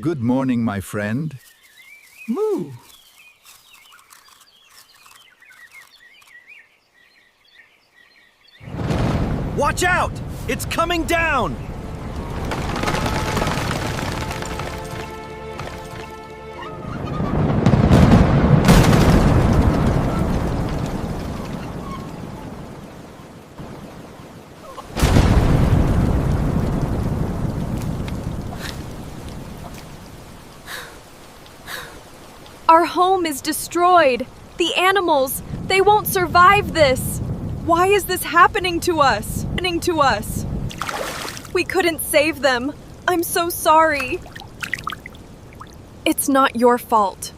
Good morning, my friend. Moo! Watch out! It's coming down! Our home is destroyed. The animals, they won't survive this. Why is this happening to us? We couldn't save them. I'm so sorry. It's not your fault.